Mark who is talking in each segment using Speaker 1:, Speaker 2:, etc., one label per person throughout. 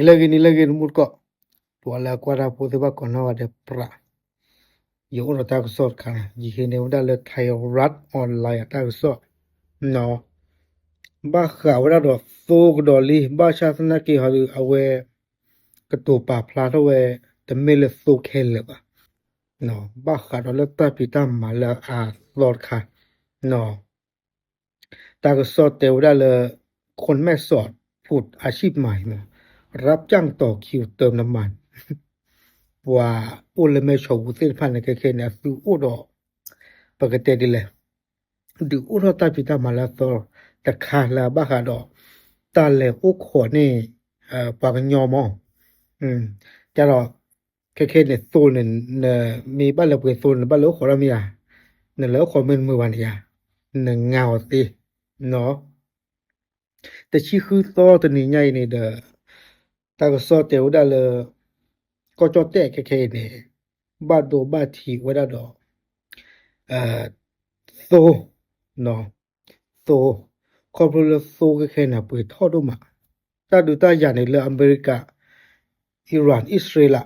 Speaker 1: Nilagi murko. Wala kwara puteba konawa de pra. Yo ora ta sort kana. Jihine uda le thai rat online ta sort. No. Ba khawra do sok do li ba shasana ki halu awe kato pa phla do we the mele so khele ba. No. Ba kha do le ta pita mala a lord kha. No. ตาก็สอดเตวได้เลยคนแม่สอดพูดอาชีพใหม่มารับจ้างต่อคิวเติมน้ำมันว่าอุลเมชอวุสิพันธ์เคเนี่ยคืออุดอปกติดีเลยดูอุดอตาพิตามาลาตอตะคาลาบาคาดอตาเลอุขอนี่ปากยอมจะรอเคเนี่ยโซนเนี่ยมีบ้านละเปโซนบ้านละขอรามีอ่ะเนี่ยแล้วขอมือวันเนี่ยเนี่ยเงาสิเนาะแต่ชีคือซอตัวนี้ใหญ่นี่เด้อตาก็ซอเตวได้เลยก็จอแตกแค่นี่บาดโดบาทีว่าได้ดอกโซเนาะโซคอร์ปอเรทโซแค่น่ะเปิดท่อดูมาตาดูตาอย่างในเรื่องอเมริกาอิหร่านอิสราเอล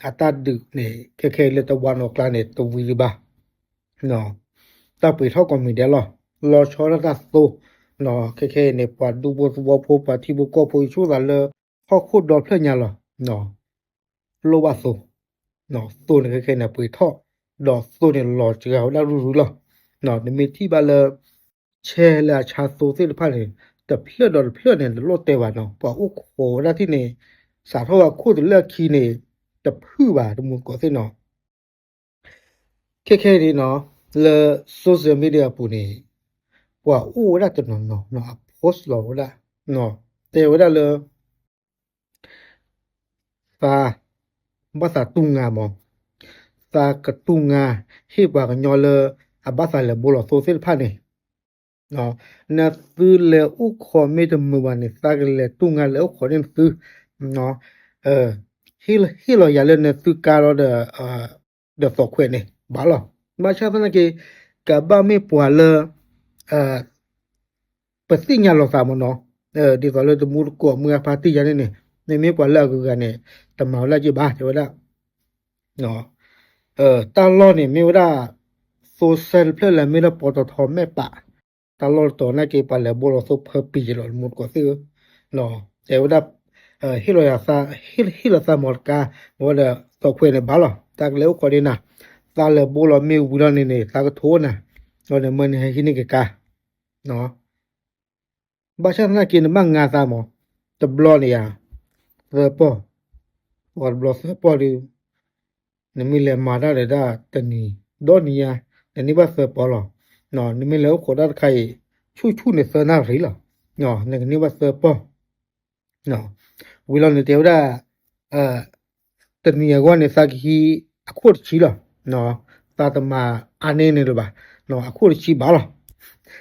Speaker 1: อาตาดึกนี่แค่เลตะวันออกกลางนี่ตัววิริบาเนาะตาเปิดท่อก็มีเด้อรอชอระดับโซเนาะแค่ในปาดูบ่พบปาที่บ่ก็ผู้ชู้ละเลยฮอคุดดอกเพิ่นหยังล่ะเนาะโลวาโซเนาะตัวนี่แค่น่ะเปิดท่อดอกโซนี่รอเจ้าแล้วรู้ล่ะเนาะมีที่บาเลแชละชาโซสิพันธ์แต่เพื่อดอกเพื่อเนี่ยโลเตว่าเนาะปออุโขละที่นี่สาธว่าคุดเลือกคีนี่แต่พื้อว่าตมุก็สิเนาะแค่นี่เนาะเลโซเชียลมีเดียปูนี่ว่าอู้ละตะเนาะโพสต์ลอละเนาะแต่ว่าละฟาภาษาตุงงามอฟากะตุงงาฮิบว่ากันยอเลอะภาษาเลบ่ลอโซเชียลพันนี่เนาะนะซื้อเลอุขอเมตมวันนี่ฟากเลตุงงาเลอุขอนี่ซื้อเนาะฮิลอยาเลนะซื้อกาโรเดสอแควนี่บาลอมาชาตนะเกกะบะเมปวาเลปะสิญญาลอสามเนาะดิซอเลตมูก็เมื่อพาติยานี่ในเมปวาเลก็กันนี่ตะมาละจิบาเทวดาเนาะตาลอนี่มีว่าโซเชียลเพลละมีละปตทแม่ปะตาลอตัวนะเกปะละบ่ลอโซเพอปีลอหมดก็ซื้อเนาะแต่ว่าฮิโรยาซาฮิลาซามอลกาว่าละตอคเวเนี่ยบาลอตากเลวก็ดีนะตาละบ่ลอมีบุระนี่ตากโทนะเนาะมันให้ฮินี่กะเนาะบาชานะกินมังงาซามอตะบลอนี่ยาปอวอลบลอปอดินมิเลมาดาเรดาตะนีดอนียาอันนี้ว่าเซปอลเนาะนมิเลขอดาไข่ชูๆเนี่ยเซนาริล่ะเนาะนี่ว่าเซปอเนาะวิลอนเตวดาตะนียกว่าเนี่ยสักฮีอะคุดชิล่ะเนาะตาตมาอาเนเนี่ยล่ะเนาะอะคุดชิบาล่ะ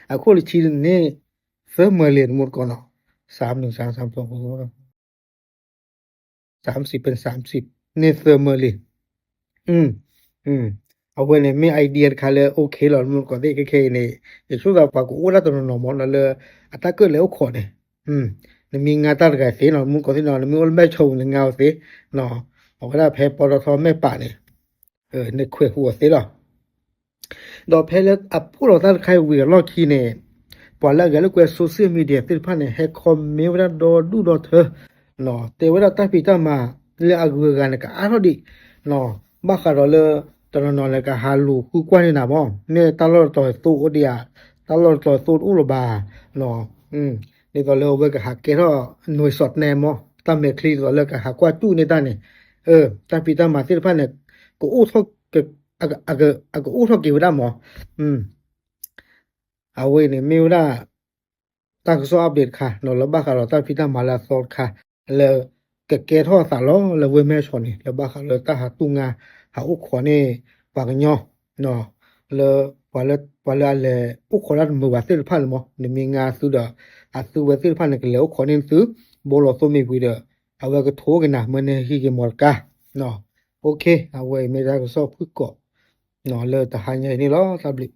Speaker 1: อะคุดชิเนี่ยเซมเลนหมดก่อนเนาะ30เป็น30เนี่ยเซมเลเอาเว้เนี่ยมีไอเดียคาเลโอเคหรอมันก็ได้แค่นี่ไอ้สุดาปากโอ้ละตนมอละเลยอะตะเกเลโอขอเนี่ยนี่มีงาตะกะสิเนาะมันก็สิเนาะมีอลแม่ชงงาสิเนาะเอาก็ได้แพ้ปตทแม่ปะเนี่ยในขวยหัวสิล่ะดอกเพลอะผู้เราตั้งใครเวียรอคีเนี่ยปอละกะเลยกว่าโซเชียลมีเดียติพันเนี่ยให้คอมเมวดาดูดอเธอเนาะแต่ว่าตาปิตามาเลอะกูกันกะอะรอดิเนาะบาคารอเลตอนนอนเลยกะฮาลูกูกว่านี่นะบ่เนี่ยตลอดต่อสู้โอเดียตลอดต่อสู้อุลบาเนาะนี่ก็เลยเวกะฮักเกรอหน่วยสอดแนมอตามเมคลีก็เลยกะฮักกว่าจู้นี่ตานี่ตาปิตามาสิพันเนี่ยก็อู้ทอกอะก็อู้ทอกิวดามอเอาเว้นี่มิวดาตาก็ซออัปเดตค่ะเนาะแล้วบาคารอตาปิตามาลาซอดค่ะแล้วกะเกท่อสาล้อแล้วเวแม่ชอนี่แล้วบาคาเลยตาหาตุงาหาอุขอนี่ปากญอเนาะแล้วปะละเลอุขอรัดมือว่าสิพันมอนี่มีงาสุดอะสุเวสิพันนี่แล้วขอนี่ซื้อบ่ลอโซมีวิเดเอาไว้ก็โทกันนะมันฮีเกมอลกาเนาะโอเคเอาไว้ไม่ได้ก็ซอพึกก็เนาะเลยตาหาใหญ่นี่ล้อซับลิ